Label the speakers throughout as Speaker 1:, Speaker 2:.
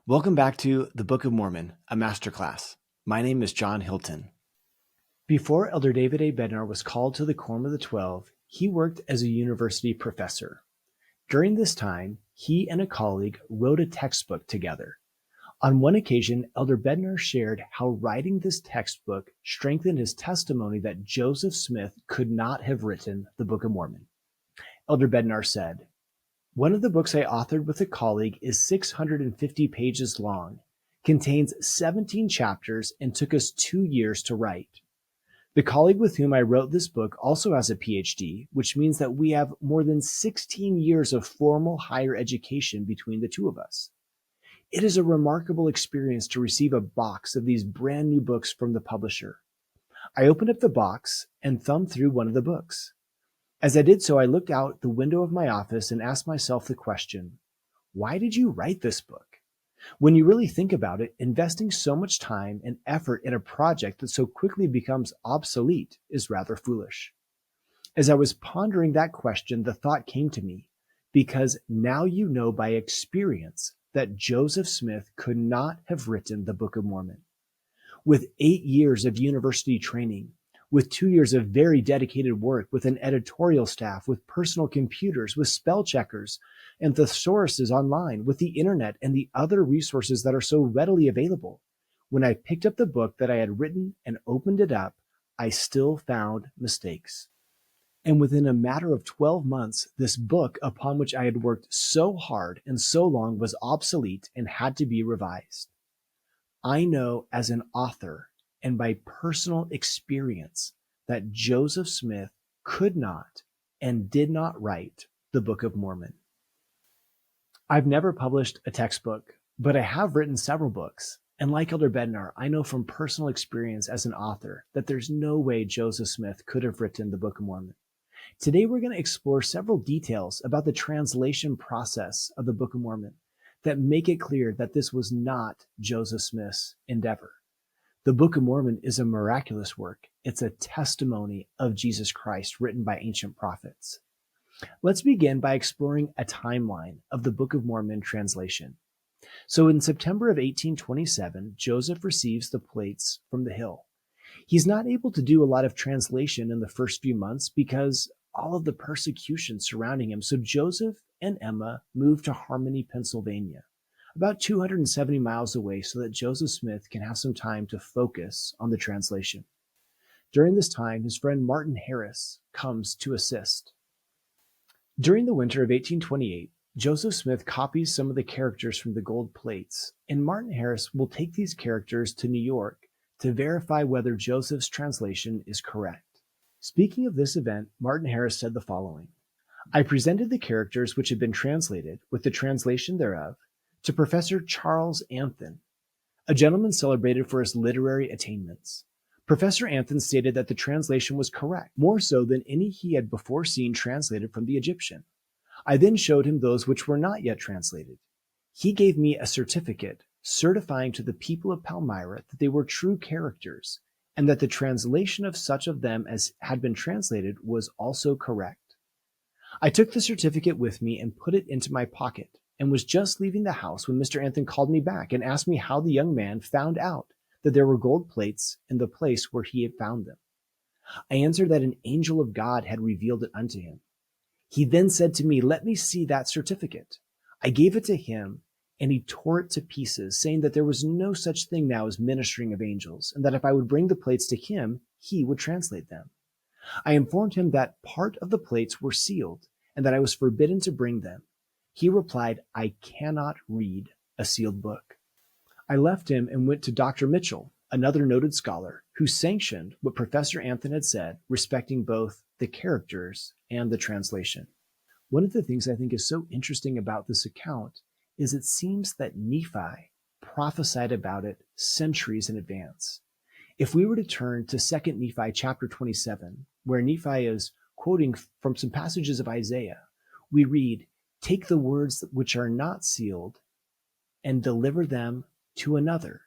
Speaker 1: Welcome back to the Book of Mormon, a masterclass. My name is John Hilton. Before Elder David A. Bednar was called to the Quorum of the 12, he worked as a university professor. During this time, he and a colleague wrote a textbook together. On one occasion, Elder Bednar shared how writing this textbook strengthened his testimony that Joseph Smith could not have written the Book of Mormon. Elder Bednar said, "One of the books I authored with a colleague is 650 pages long, contains 17 chapters, and took us 2 years to write. The colleague with whom I wrote this book also has a PhD, which means that we have more than 16 years of formal higher education between the two of us. It is a remarkable experience to receive a box of these brand new books from the publisher. I opened up the box and thumbed through one of the books. As I did so, I looked out the window of my office and asked myself the question, why did you write this book? When you really think about it, investing so much time and effort in a project that so quickly becomes obsolete is rather foolish. As I was pondering that question, the thought came to me, because now you know by experience that Joseph Smith could not have written the Book of Mormon. With 8 years of university training, with 2 years of very dedicated work, with an editorial staff, with personal computers, with spell checkers, and thesauruses online, with the internet and the other resources that are so readily available. When I picked up the book that I had written and opened it up, I still found mistakes. And within a matter of 12 months, this book upon which I had worked so hard and so long was obsolete and had to be revised. I know as an author and by personal experience that Joseph Smith could not and did not write the Book of Mormon. I've never published a textbook, but I have written several books. And like Elder Bednar, I know from personal experience as an author that there's no way Joseph Smith could have written the Book of Mormon. Today, we're going to explore several details about the translation process of the Book of Mormon that make it clear that this was not Joseph Smith's endeavor. The Book of Mormon is a miraculous work. It's a testimony of Jesus Christ written by ancient prophets. Let's begin by exploring a timeline of the Book of Mormon translation. So in September of 1827, Joseph receives the plates from the hill. He's not able to do a lot of translation in the first few months because all of the persecution surrounding him. So Joseph and Emma moved to Harmony, Pennsylvania, about 270 miles away, so that Joseph Smith can have some time to focus on the translation. During this time, his friend Martin Harris comes to assist. During the winter of 1828, Joseph Smith copies some of the characters from the gold plates, and Martin Harris will take these characters to New York to verify whether Joseph's translation is correct. Speaking of this event, Martin Harris said the following: "I presented the characters which had been translated, with the translation thereof, to Professor Charles Anthon, a gentleman celebrated for his literary attainments. Professor Anthon stated that the translation was correct, more so than any he had before seen translated from the Egyptian. I then showed him those which were not yet translated. He gave me a certificate certifying to the people of Palmyra that they were true characters, and that the translation of such of them as had been translated was also correct. I took the certificate with me and put it into my pocket, and was just leaving the house when Mr. Anthon called me back and asked me how the young man found out that there were gold plates in the place where he had found them. I answered that an angel of God had revealed it unto him. He then said to me, 'Let me see that certificate.' I gave it to him, and he tore it to pieces, saying that there was no such thing now as ministering of angels, and that if I would bring the plates to him, he would translate them. I informed him that part of the plates were sealed, and that I was forbidden to bring them. He replied, 'I cannot read a sealed book.' I left him and went to Dr. Mitchell, another noted scholar, who sanctioned what Professor Anthon had said respecting both the characters and the translation. One of the things I think is so interesting about this account is it seems that Nephi prophesied about it centuries in advance. If we were to turn to 2 Nephi chapter 27, where Nephi is quoting from some passages of Isaiah, we read, 'Take the words which are not sealed and deliver them to another,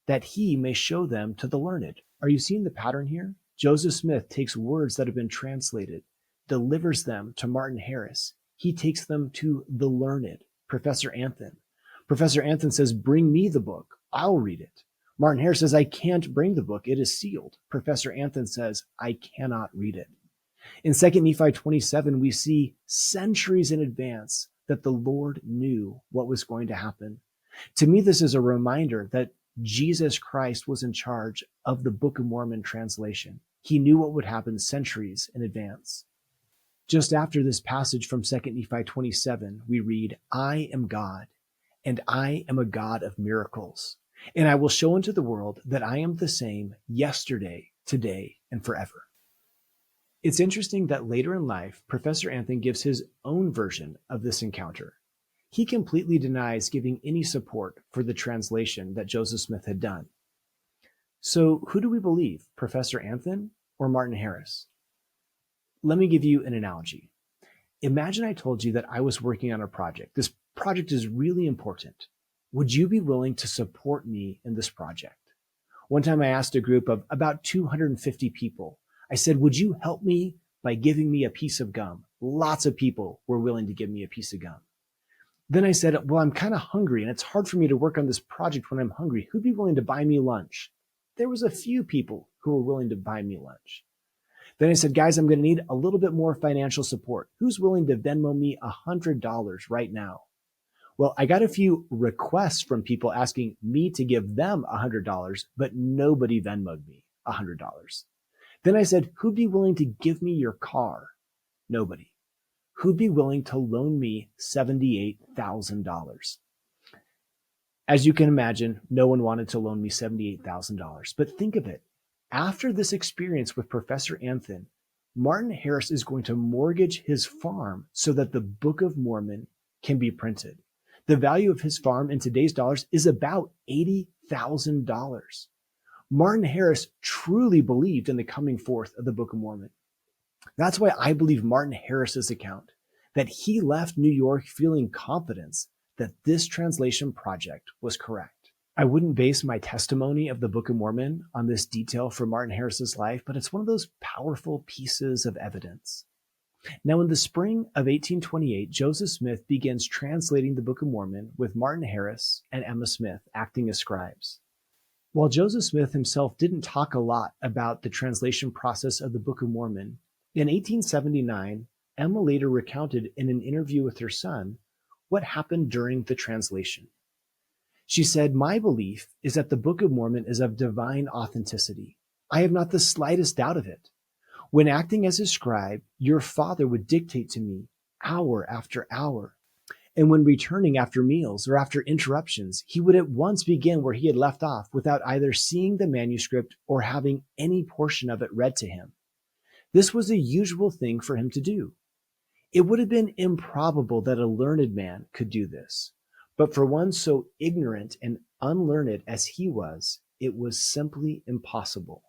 Speaker 1: that he may show them to the learned.'" Are you seeing the pattern here? Joseph Smith takes words that have been translated, delivers them to Martin Harris. He takes them to the learned, Professor Anthon. Professor Anthon says, bring me the book. I'll read it. Martin Harris says, I can't bring the book. It is sealed. Professor Anthon says, I cannot read it. In 2 Nephi 27, we see centuries in advance that the Lord knew what was going to happen. To me, this is a reminder that Jesus Christ was in charge of the Book of Mormon translation. He knew what would happen centuries in advance. Just after this passage from 2 Nephi 27, we read, I am God, and I am a God of miracles, and I will show unto the world that I am the same yesterday, today, and forever. It's interesting that later in life, Professor Anthon gives his own version of this encounter. He completely denies giving any support for the translation that Joseph Smith had done. So who do we believe, Professor Anthon or Martin Harris? Let me give you an analogy. Imagine I told you that I was working on a project. This project is really important. Would you be willing to support me in this project? One time I asked a group of about 250 people. I said, would you help me by giving me a piece of gum? Lots of people were willing to give me a piece of gum. Then I said, well, I'm kind of hungry and it's hard for me to work on this project when I'm hungry. Who'd be willing to buy me lunch? There was a few people who were willing to buy me lunch. Then I said, guys, I'm going to need a little bit more financial support. Who's willing to Venmo me $100 right now? Well, I got a few requests from people asking me to give them $100, but nobody Venmoed me $100. Then I said, who'd be willing to give me your car? Nobody. Who'd be willing to loan me $78,000? As you can imagine, no one wanted to loan me $78,000. But think of it. After this experience with Professor Anthon, Martin Harris is going to mortgage his farm so that the Book of Mormon can be printed. The value of his farm in today's dollars is about $80,000. Martin Harris truly believed in the coming forth of the Book of Mormon. That's why I believe Martin Harris's account, that he left New York feeling confidence that this translation project was correct. I wouldn't base my testimony of the Book of Mormon on this detail from Martin Harris's life, but it's one of those powerful pieces of evidence. Now, in the spring of 1828, Joseph Smith begins translating the Book of Mormon with Martin Harris and Emma Smith acting as scribes. While Joseph Smith himself didn't talk a lot about the translation process of the Book of Mormon, in 1879, Emma later recounted in an interview with her son what happened during the translation. She said, my belief is that the Book of Mormon is of divine authenticity. I have not the slightest doubt of it. When acting as a scribe, your father would dictate to me hour after hour. And when returning after meals or after interruptions, he would at once begin where he had left off without either seeing the manuscript or having any portion of it read to him. This was a usual thing for him to do. It would have been improbable that a learned man could do this. But for one so ignorant and unlearned as he was, it was simply impossible.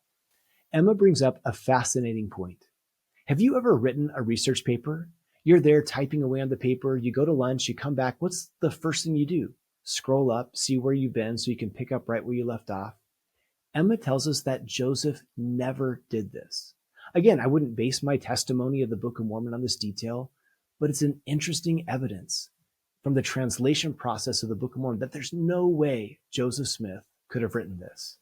Speaker 1: Emma brings up a fascinating point. Have you ever written a research paper? You're there typing away on the paper, you go to lunch, you come back. What's the first thing you do? Scroll up, see where you've been so you can pick up right where you left off. Emma tells us that Joseph never did this. Again, I wouldn't base my testimony of the Book of Mormon on this detail, but it's an interesting evidence from the translation process of the Book of Mormon that there's no way Joseph Smith could have written this.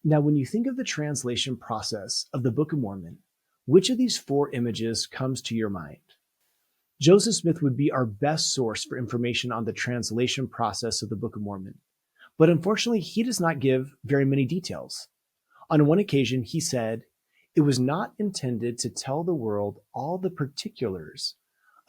Speaker 1: Now, when you think of the translation process of the Book of Mormon, which of these four images comes to your mind? Joseph Smith would be our best source for information on the translation process of the Book of Mormon. But unfortunately, he does not give very many details. On one occasion, he said, it was not intended to tell the world all the particulars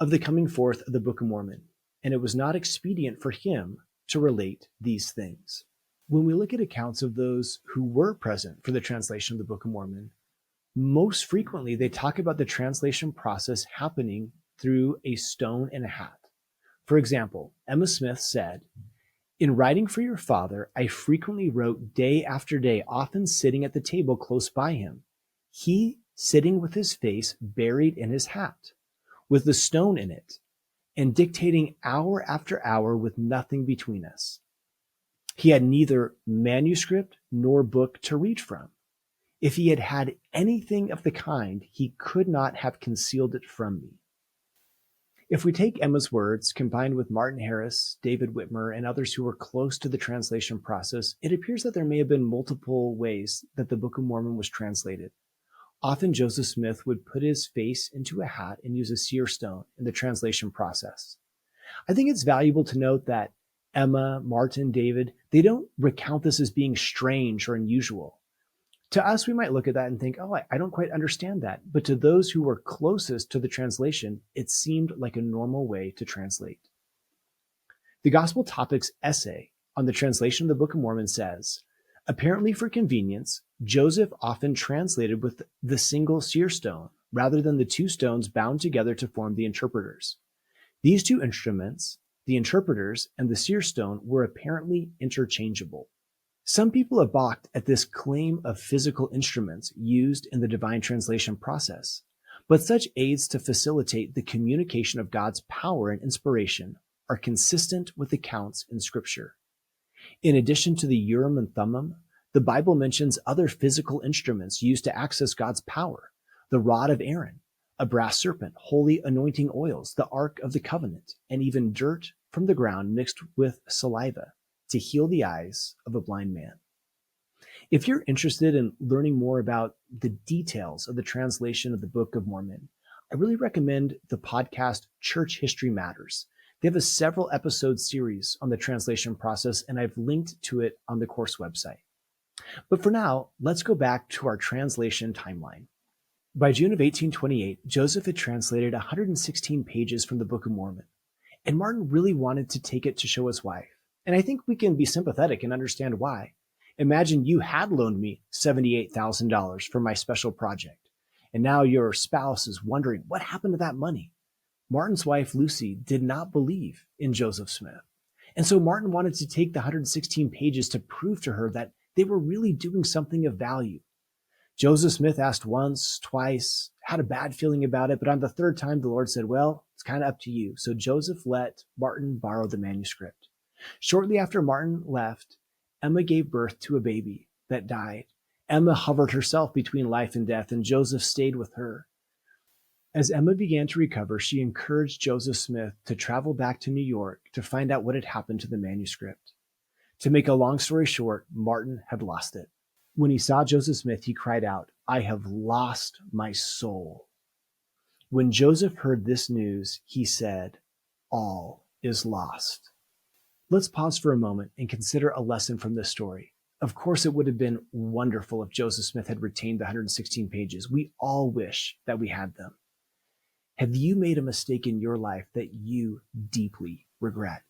Speaker 1: of the coming forth of the Book of Mormon, and it was not expedient for him to relate these things. When we look at accounts of those who were present for the translation of the Book of Mormon, most frequently they talk about the translation process happening through a stone and a hat. For example, Emma Smith said, in writing for your father, I frequently wrote day after day, often sitting at the table close by him, he sitting with his face buried in his hat, with the stone in it, and dictating hour after hour with nothing between us. He had neither manuscript nor book to read from. If he had had anything of the kind, he could not have concealed it from me. If we take Emma's words, combined with Martin Harris, David Whitmer, and others who were close to the translation process, it appears that there may have been multiple ways that the Book of Mormon was translated. Often Joseph Smith would put his face into a hat and use a seer stone in the translation process. I think it's valuable to note that Emma, Martin, David, they don't recount this as being strange or unusual. To us, we might look at that and think, oh, I don't quite understand that. But to those who were closest to the translation, it seemed like a normal way to translate. The Gospel Topics essay on the translation of the Book of Mormon says, apparently for convenience, Joseph often translated with the single seer stone rather than the two stones bound together to form the interpreters. These two instruments, the interpreters and the seer stone, were apparently interchangeable. Some people have balked at this claim of physical instruments used in the divine translation process, but such aids to facilitate the communication of God's power and inspiration are consistent with accounts in Scripture. In addition to the Urim and Thummim, the Bible mentions other physical instruments used to access God's power: the rod of Aaron, a brass serpent, holy anointing oils, the Ark of the Covenant, and even dirt from the ground mixed with saliva to heal the eyes of a blind man. If you're interested in learning more about the details of the translation of the Book of Mormon, I really recommend the podcast Church History Matters. They have a several episode series on the translation process, and I've linked to it on the course website. But for now, let's go back to our translation timeline. By June of 1828, Joseph had translated 116 pages from the Book of Mormon, and Martin really wanted to take it to show his wife. And I think we can be sympathetic and understand why. Imagine you had loaned me $78,000 for my special project, and now your spouse is wondering what happened to that money. Martin's wife, Lucy, did not believe in Joseph Smith. And so Martin wanted to take the 116 pages to prove to her that they were really doing something of value. Joseph Smith asked once, twice, had a bad feeling about it, but on the third time, the Lord said, well, it's kind of up to you. So Joseph let Martin borrow the manuscript. Shortly after Martin left, Emma gave birth to a baby that died. Emma hovered herself between life and death, and Joseph stayed with her. As Emma began to recover, she encouraged Joseph Smith to travel back to New York to find out what had happened to the manuscript. To make a long story short, Martin had lost it. When he saw Joseph Smith, he cried out, "I have lost my soul." When Joseph heard this news, he said, "All is lost." Let's pause for a moment and consider a lesson from this story. Of course, it would have been wonderful if Joseph Smith had retained the 116 pages. We all wish that we had them. Have you made a mistake in your life that you deeply regret?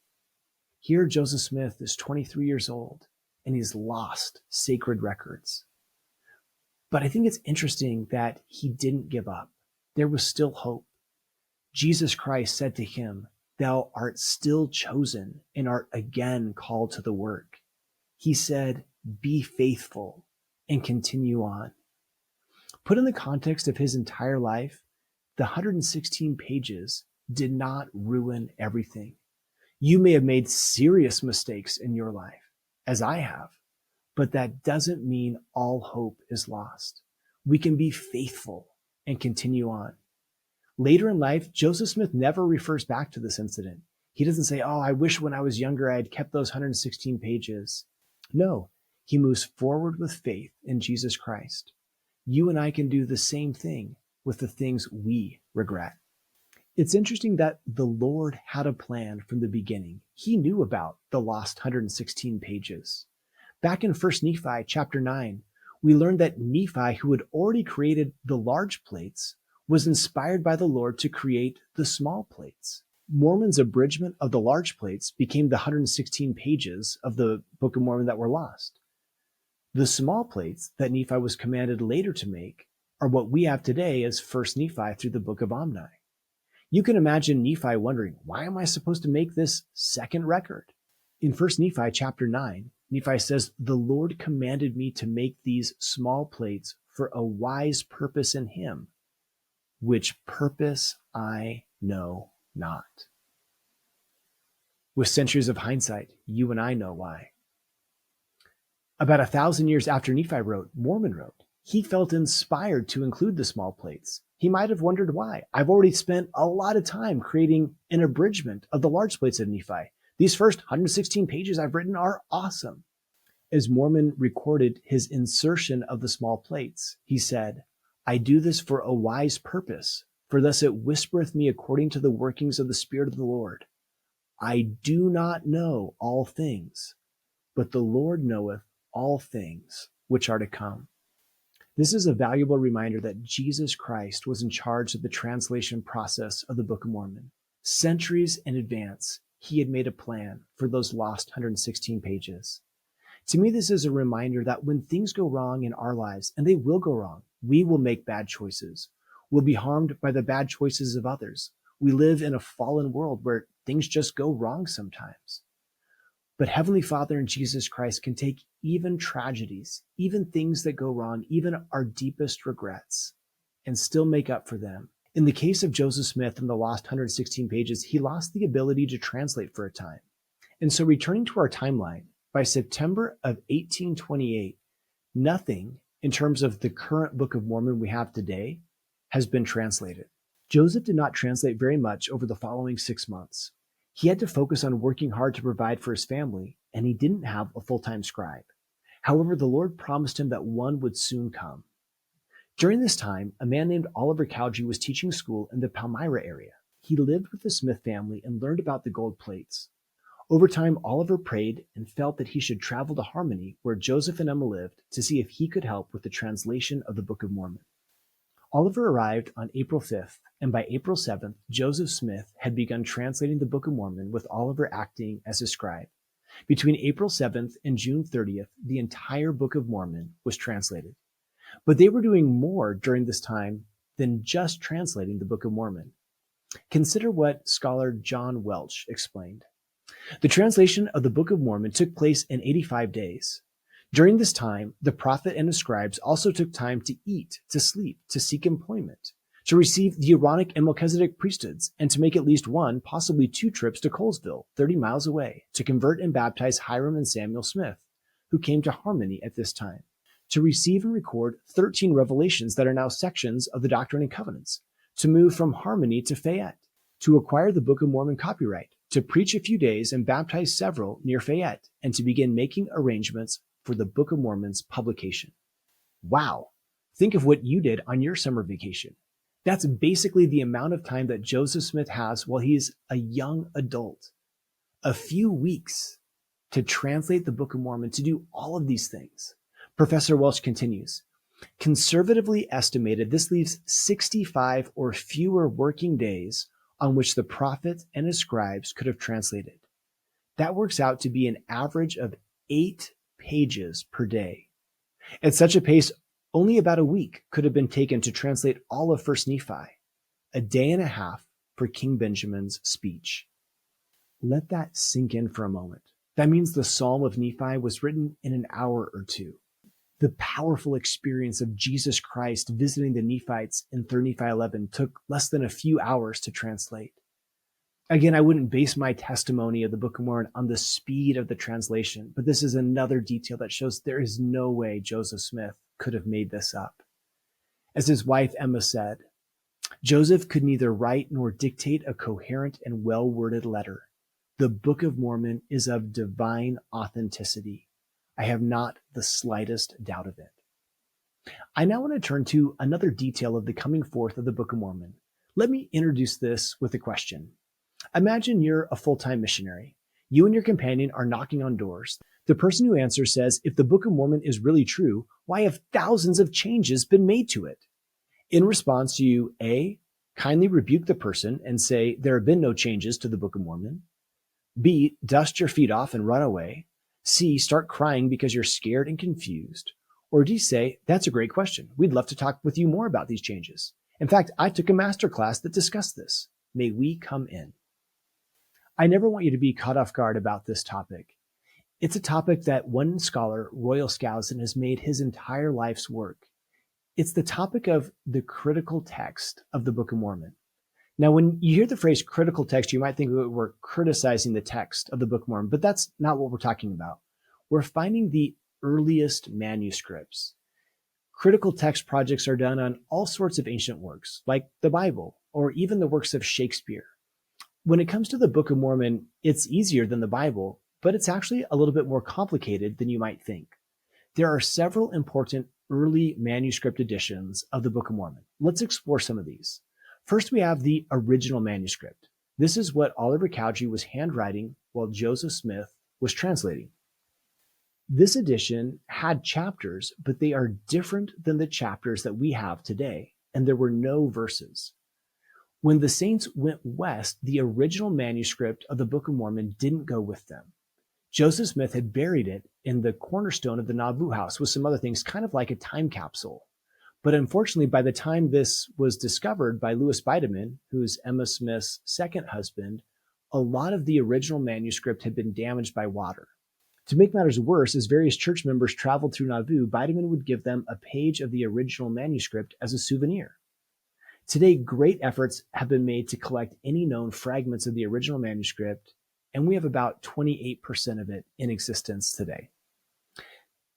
Speaker 1: Here, Joseph Smith is 23 years old, and he's lost sacred records. But I think it's interesting that he didn't give up. There was still hope. Jesus Christ said to him, "Thou art still chosen and art again called to the work." He said, "Be faithful and continue on." Put in the context of his entire life, the 116 pages did not ruin everything. You may have made serious mistakes in your life, as I have, but that doesn't mean all hope is lost. We can be faithful and continue on. Later in life, Joseph Smith never refers back to this incident. He doesn't say, "Oh, I wish when I was younger I had kept those 116 pages. No, he moves forward with faith in Jesus Christ. You and I can do the same thing with the things we regret. It's interesting that the Lord had a plan from the beginning. He knew about the lost 116 pages. Back in 1 Nephi chapter 9, we learned that Nephi, who had already created the large plates, was inspired by the Lord to create the small plates. Mormon's abridgment of the large plates became the 116 pages of the Book of Mormon that were lost. The small plates that Nephi was commanded later to make are what we have today as 1 Nephi through the Book of Omni. You can imagine Nephi wondering, why am I supposed to make this second record? In 1 Nephi chapter 9, Nephi says, "The Lord commanded me to make these small plates for a wise purpose in him, which purpose I know not." With centuries of hindsight, you and I know why. About 1,000 years after Nephi wrote, Mormon wrote. He felt inspired to include the small plates. He might have wondered why. I've already spent a lot of time creating an abridgment of the large plates of Nephi. These first 116 pages I've written are awesome. As Mormon recorded his insertion of the small plates, he said, I do this for a wise purpose, for thus it whispereth me according to the workings of the Spirit of the Lord. I do not know all things, but the Lord knoweth all things which are to come. This is a valuable reminder that Jesus Christ was in charge of the translation process of the Book of Mormon. Centuries in advance, he had made a plan for those lost 116 pages. To me, this is a reminder that when things go wrong in our lives, and they will go wrong, we will make bad choices. We'll be harmed by the bad choices of others. We live in a fallen world where things just go wrong sometimes. But Heavenly Father and Jesus Christ can take even tragedies, even things that go wrong, even our deepest regrets, and still make up for them. In the case of Joseph Smith and the lost 116 pages, he lost the ability to translate for a time. And so returning to our timeline, by September of 1828, nothing in terms of the current Book of Mormon we have today has been translated. Joseph did not translate very much over the following 6 months. He had to focus on working hard to provide for his family, and he didn't have a full-time scribe. However, the Lord promised him that one would soon come. During this time, a man named Oliver Cowdery was teaching school in the Palmyra area. He lived with the Smith family and learned about the gold plates. Over time, Oliver prayed and felt that he should travel to Harmony, where Joseph and Emma lived, to see if he could help with the translation of the Book of Mormon. Oliver arrived on April 5th, and by April 7th, Joseph Smith had begun translating the Book of Mormon with Oliver acting as his scribe. Between April 7th and June 30th, the entire Book of Mormon was translated. But they were doing more during this time than just translating the Book of Mormon. Consider what scholar John Welch explained. The translation of the Book of Mormon took place in 85 days. During this time, the prophet and his scribes also took time to eat, to sleep, to seek employment, to receive the Aaronic and Melchizedek priesthoods, and to make at least one, possibly 2 trips to Colesville, 30 miles away, to convert and baptize Hiram and Samuel Smith, who came to Harmony at this time, to receive and record 13 revelations that are now sections of the Doctrine and Covenants, to move from Harmony to Fayette, to acquire the Book of Mormon copyright, to preach a few days and baptize several near Fayette, and to begin making arrangements for the Book of Mormon's publication. Wow! Think of what you did on your summer vacation. That's basically the amount of time that Joseph Smith has while he's a young adult. A few weeks to translate the Book of Mormon, to do all of these things. Professor Welch continues, conservatively estimated, this leaves 65 or fewer working days on which the prophet and his scribes could have translated. That works out to be an average of 8 pages per day. At such a pace, only about a week could have been taken to translate all of 1 Nephi, a day and a half for King Benjamin's speech. Let that sink in for a moment. That means the Psalm of Nephi was written in an hour or 2. The powerful experience of Jesus Christ visiting the Nephites in 3 Nephi 11 took less than a few hours to translate. Again, I wouldn't base my testimony of the Book of Mormon on the speed of the translation, but this is another detail that shows there is no way Joseph Smith could have made this up. As his wife Emma said, Joseph could neither write nor dictate a coherent and well-worded letter. The Book of Mormon is of divine authenticity. I have not the slightest doubt of it. I now want to turn to another detail of the coming forth of the Book of Mormon. Let me introduce this with a question. Imagine you're a full-time missionary. You and your companion are knocking on doors. The person who answers says, if the Book of Mormon is really true, why have thousands of changes been made to it? In response, you A, kindly rebuke the person and say, there have been no changes to the Book of Mormon. B, dust your feet off and run away. C, start crying because you're scared and confused. Or D, say, that's a great question. We'd love to talk with you more about these changes. In fact, I took a master class that discussed this. May we come in? I never want you to be caught off guard about this topic. It's a topic that one scholar, Royal Skousen, has made his entire life's work. It's the topic of the critical text of the Book of Mormon. Now, when you hear the phrase critical text, you might think we're criticizing the text of the Book of Mormon, but that's not what we're talking about. We're finding the earliest manuscripts. Critical text projects are done on all sorts of ancient works, like the Bible, or even the works of Shakespeare. When it comes to the Book of Mormon, it's easier than the Bible, but it's actually a little bit more complicated than you might think. There are several important early manuscript editions of the Book of Mormon. Let's explore some of these. First, we have the original manuscript. This is what Oliver Cowdery was handwriting while Joseph Smith was translating. This edition had chapters, but they are different than the chapters that we have today, and there were no verses. When the saints went west, the original manuscript of the Book of Mormon didn't go with them. Joseph Smith had buried it in the cornerstone of the Nauvoo house with some other things, kind of like a time capsule. But unfortunately, by the time this was discovered by Louis Bideman, who is Emma Smith's second husband, a lot of the original manuscript had been damaged by water. To make matters worse, as various church members traveled through Nauvoo, Bideman would give them a page of the original manuscript as a souvenir. Today, great efforts have been made to collect any known fragments of the original manuscript, and we have about 28% of it in existence today.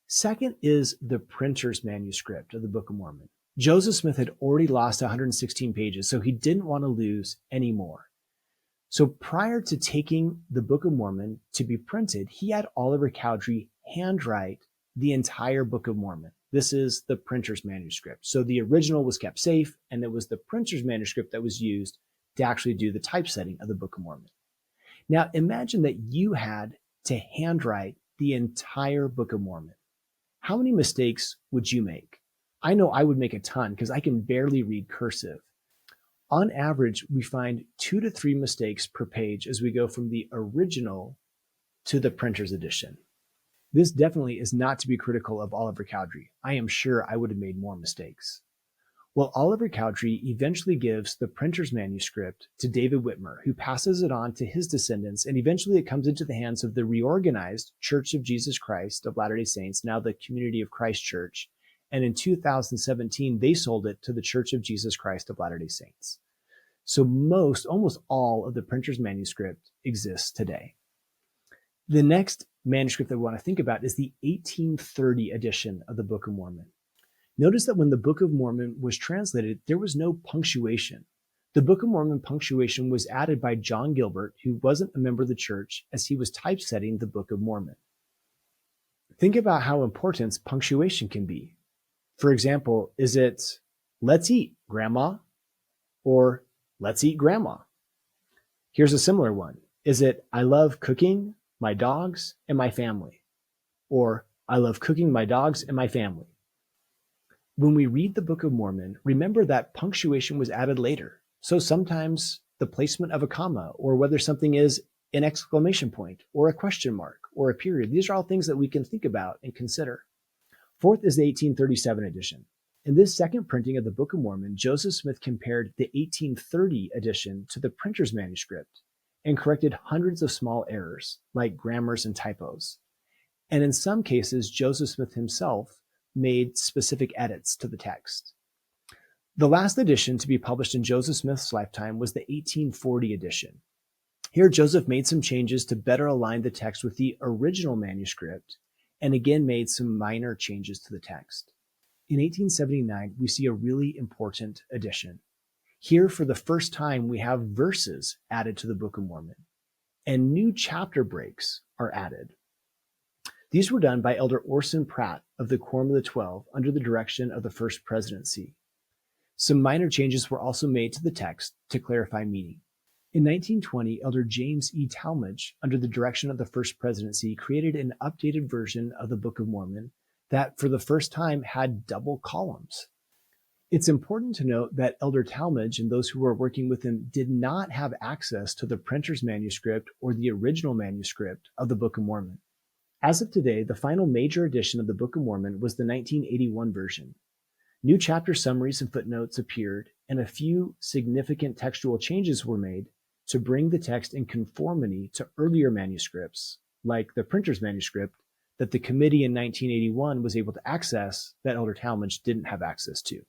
Speaker 1: Second is the printer's manuscript of the Book of Mormon. Joseph Smith had already lost 116 pages, so he didn't want to lose any more. So prior to taking the Book of Mormon to be printed, he had Oliver Cowdery handwrite the entire Book of Mormon. This is the printer's manuscript. So the original was kept safe, and it was the printer's manuscript that was used to actually do the typesetting of the Book of Mormon. Now imagine that you had to handwrite the entire Book of Mormon. How many mistakes would you make? I know I would make a ton because I can barely read cursive. On average, we find 2 to 3 mistakes per page as we go from the original to the printer's edition. This definitely is not to be critical of Oliver Cowdery. I am sure I would have made more mistakes. Well, Oliver Cowdery eventually gives the printer's manuscript to David Whitmer, who passes it on to his descendants, and eventually it comes into the hands of the reorganized Church of Jesus Christ of Latter-day Saints, now the Community of Christ Church, and in 2017, they sold it to the Church of Jesus Christ of Latter-day Saints. So almost all of the printer's manuscript exists today. The next manuscript that we want to think about is the 1830 edition of the Book of Mormon. Notice that when the Book of Mormon was translated, there was no punctuation. The Book of Mormon punctuation was added by John Gilbert, who wasn't a member of the church, as he was typesetting the Book of Mormon. Think about how important punctuation can be. For example, is it, "Let's eat, Grandma," or "Let's eat, Grandma"? Here's a similar one. Is it, "I love cooking, my dogs, and my family," or "I love cooking, my dogs, and my family"? When we read the Book of Mormon, remember that punctuation was added later. So sometimes the placement of a comma, or whether something is an exclamation point, or a question mark, or a period, these are all things that we can think about and consider. Fourth is the 1837 edition. In this second printing of the Book of Mormon, Joseph Smith compared the 1830 edition to the printer's manuscript and corrected hundreds of small errors, like grammars and typos. And in some cases, Joseph Smith himself made specific edits to the text. The last edition to be published in Joseph Smith's lifetime was the 1840 edition. Here, Joseph made some changes to better align the text with the original manuscript, and again made some minor changes to the text. In 1879, we see a really important addition. Here, for the first time, we have verses added to the Book of Mormon, and new chapter breaks are added. These were done by Elder Orson Pratt of the Quorum of the 12 under the direction of the First Presidency. Some minor changes were also made to the text to clarify meaning. In 1920, Elder James E. Talmage, under the direction of the First Presidency, created an updated version of the Book of Mormon that, for the first time, had double columns. It's important to note that Elder Talmage and those who were working with him did not have access to the printer's manuscript or the original manuscript of the Book of Mormon. As of today, the final major edition of the Book of Mormon was the 1981 version. New chapter summaries and footnotes appeared, and a few significant textual changes were made to bring the text in conformity to earlier manuscripts, like the printer's manuscript that the committee in 1981 was able to access that Elder Talmage didn't have access to.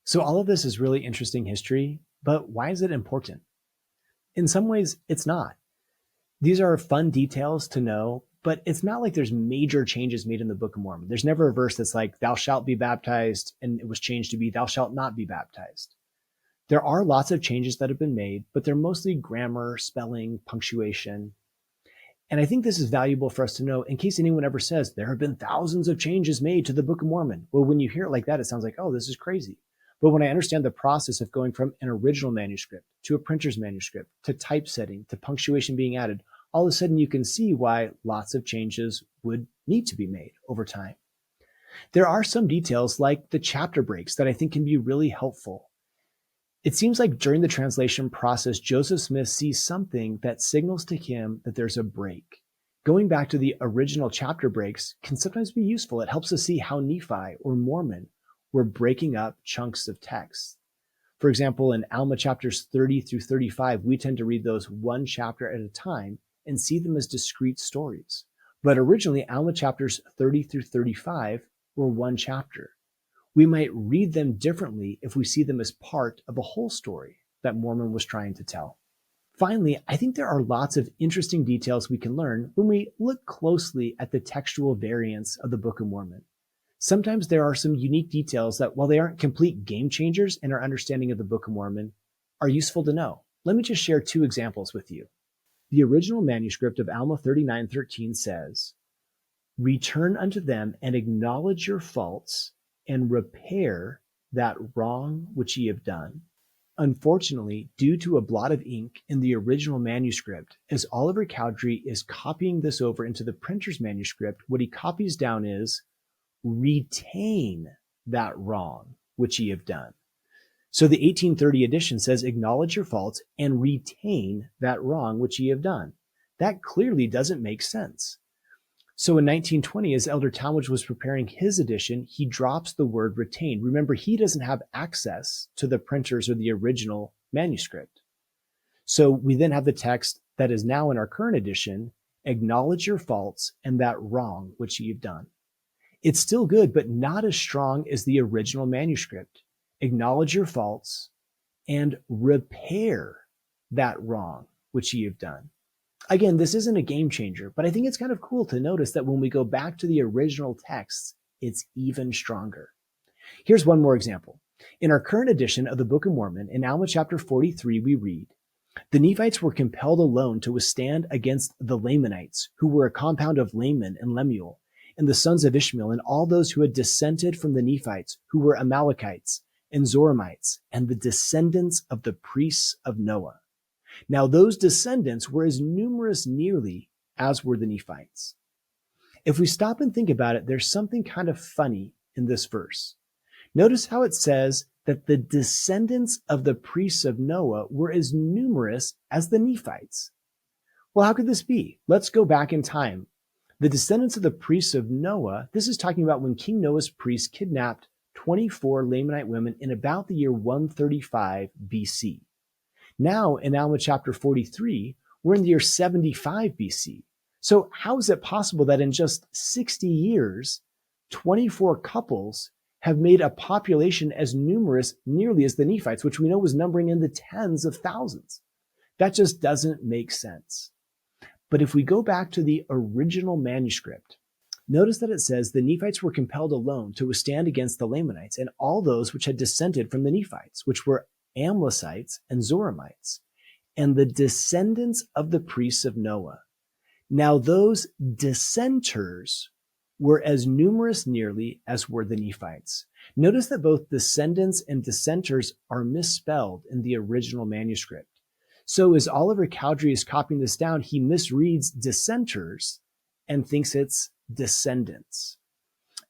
Speaker 1: So all of this is really interesting history, but why is it important? In some ways, it's not. These are fun details to know, but it's not like there's major changes made in the Book of Mormon. There's never a verse that's like, thou shalt be baptized, and it was changed to be, thou shalt not be baptized. There are lots of changes that have been made, but they're mostly grammar, spelling, punctuation. And I think this is valuable for us to know in case anyone ever says, there have been thousands of changes made to the Book of Mormon. Well, when you hear it like that, it sounds like, oh, this is crazy. But when I understand the process of going from an original manuscript to a printer's manuscript to typesetting to punctuation being added, all of a sudden you can see why lots of changes would need to be made over time. There are some details like the chapter breaks that I think can be really helpful. It seems like during the translation process, Joseph Smith sees something that signals to him that there's a break. Going back to the original chapter breaks can sometimes be useful. It helps us see how Nephi or Mormon were breaking up chunks of text. For example, in Alma chapters 30 through 35, we tend to read those one chapter at a time and see them as discrete stories. But originally, Alma chapters 30 through 35 were one chapter. We might read them differently if we see them as part of a whole story that Mormon was trying to tell. Finally, I think there are lots of interesting details we can learn when we look closely at the textual variants of the Book of Mormon. Sometimes there are some unique details that, while they aren't complete game changers in our understanding of the Book of Mormon, are useful to know. Let me just share two examples with you. The original manuscript of Alma 39:13 says, "Return unto them and acknowledge your faults and repair that wrong which ye have done." Unfortunately, due to a blot of ink in the original manuscript, as Oliver Cowdery is copying this over into the printer's manuscript, what he copies down is, "Retain that wrong which ye have done." So the 1830 edition says, "Acknowledge your faults and retain that wrong which ye have done." That clearly doesn't make sense. So in 1920, as Elder Talmage was preparing his edition, he drops the word retain. Remember, he doesn't have access to the printers or the original manuscript. So we then have the text that is now in our current edition, "Acknowledge your faults and that wrong which ye have done." It's still good, but not as strong as the original manuscript. Acknowledge your faults and repair that wrong which ye have done. Again, this isn't a game changer, but I think it's kind of cool to notice that when we go back to the original texts, it's even stronger. Here's one more example. In our current edition of the Book of Mormon, in Alma chapter 43, we read, "The Nephites were compelled alone to withstand against the Lamanites, who were a compound of Laman and Lemuel, and the sons of Ishmael, and all those who had dissented from the Nephites, who were Amalekites and Zoramites, and the descendants of the priests of Noah. Now those descendants were as numerous nearly as were the Nephites." If we stop and think about it, there's something kind of funny in this verse. Notice how it says that the descendants of the priests of Noah were as numerous as the Nephites. Well, how could this be? Let's go back in time. The descendants of the priests of Noah, this is talking about when King Noah's priests kidnapped 24 Lamanite women in about the year 135 BC. Now, in Alma chapter 43, we're in the year 75 BC. So how is it possible that in just 60 years, 24 couples have made a population as numerous nearly as the Nephites, which we know was numbering in the tens of thousands? That just doesn't make sense. But if we go back to the original manuscript, notice that it says the Nephites were compelled alone to withstand against the Lamanites and all those which had descended from the Nephites, which were Amlicites and Zoramites, and the descendants of the priests of Noah. Now those dissenters were as numerous nearly as were the Nephites. Notice that both descendants and dissenters are misspelled in the original manuscript. So as Oliver Cowdery is copying this down, he misreads dissenters and thinks it's descendants.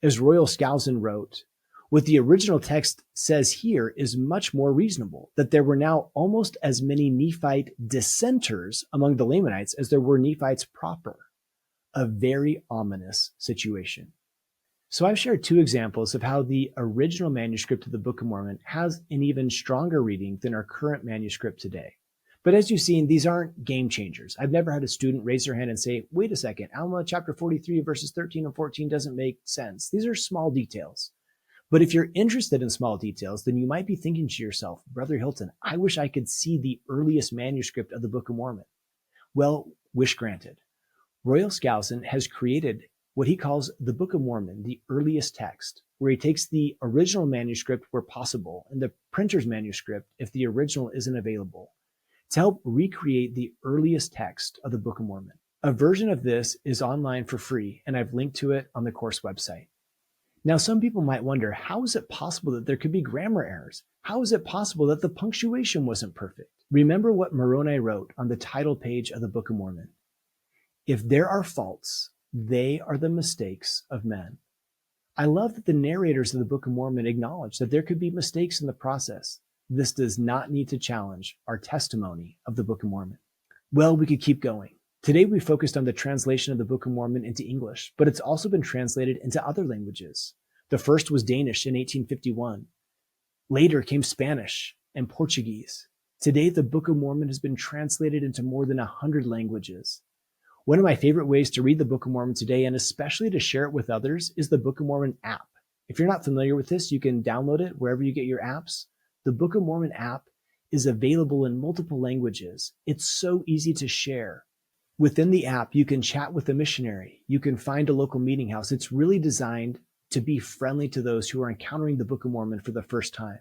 Speaker 1: As Royal Skousen wrote, "What the original text says here is much more reasonable, that there were now almost as many Nephite dissenters among the Lamanites as there were Nephites proper." A very ominous situation. So I've shared two examples of how the original manuscript of the Book of Mormon has an even stronger reading than our current manuscript today. But as you've seen, these aren't game changers. I've never had a student raise their hand and say, wait a second, Alma chapter 43 verses 13 and 14 doesn't make sense. These are small details. But if you're interested in small details, then you might be thinking to yourself, Brother Hilton, I wish I could see the earliest manuscript of the Book of Mormon. Well, wish granted. Royal Skousen has created what he calls the Book of Mormon, the earliest text, where he takes the original manuscript where possible and the printer's manuscript if the original isn't available, to help recreate the earliest text of the Book of Mormon. A version of this is online for free, and I've linked to it on the course website. Now, some people might wonder, how is it possible that there could be grammar errors? How is it possible that the punctuation wasn't perfect? Remember what Moroni wrote on the title page of the Book of Mormon. If there are faults, they are the mistakes of men. I love that the narrators of the Book of Mormon acknowledge that there could be mistakes in the process. This does not need to challenge our testimony of the Book of Mormon. Well, we could keep going. Today we focused on the translation of the Book of Mormon into English, but it's also been translated into other languages. The first was Danish in 1851. Later came Spanish and Portuguese. Today, the Book of Mormon has been translated into more than 100 languages. One of my favorite ways to read the Book of Mormon today, and especially to share it with others, is the Book of Mormon app. If you're not familiar with this, you can download it wherever you get your apps. The Book of Mormon app is available in multiple languages. It's so easy to share. Within the app, you can chat with a missionary. You can find a local meeting house. It's really designed to be friendly to those who are encountering the Book of Mormon for the first time.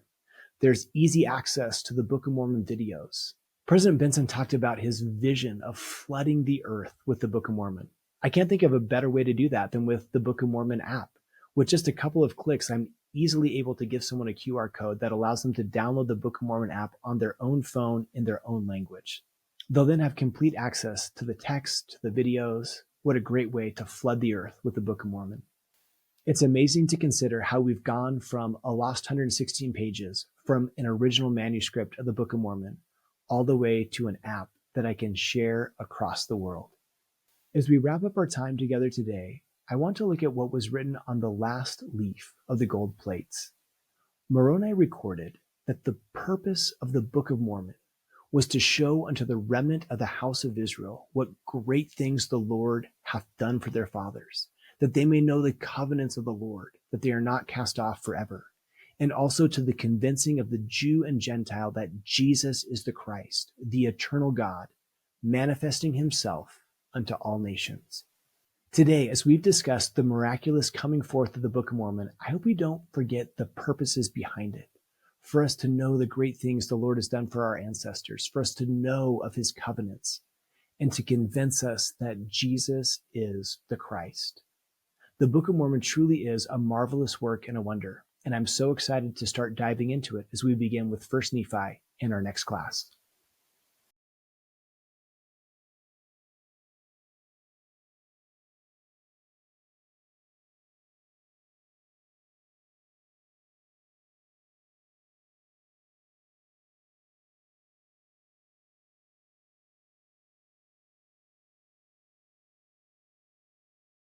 Speaker 1: There's easy access to the Book of Mormon videos. President Benson talked about his vision of flooding the earth with the Book of Mormon. I can't think of a better way to do that than with the Book of Mormon app. With just a couple of clicks, I'm easily able to give someone a QR code that allows them to download the Book of Mormon app on their own phone in their own language. They'll then have complete access to the text, the videos. What a great way to flood the earth with the Book of Mormon. It's amazing to consider how we've gone from a lost 116 pages from an original manuscript of the Book of Mormon all the way to an app that I can share across the world. As we wrap up our time together today, I want to look at what was written on the last leaf of the gold plates. Moroni recorded that the purpose of the Book of Mormon was to show unto the remnant of the house of Israel what great things the Lord hath done for their fathers, that they may know the covenants of the Lord, that they are not cast off forever, and also to the convincing of the Jew and Gentile that Jesus is the Christ, the eternal God, manifesting himself unto all nations. Today, as we've discussed the miraculous coming forth of the Book of Mormon, I hope we don't forget the purposes behind it. For us to know the great things the Lord has done for our ancestors, for us to know of his covenants, and to convince us that Jesus is the Christ. The Book of Mormon truly is a marvelous work and a wonder, and I'm so excited to start diving into it as we begin with 1 Nephi in our next class.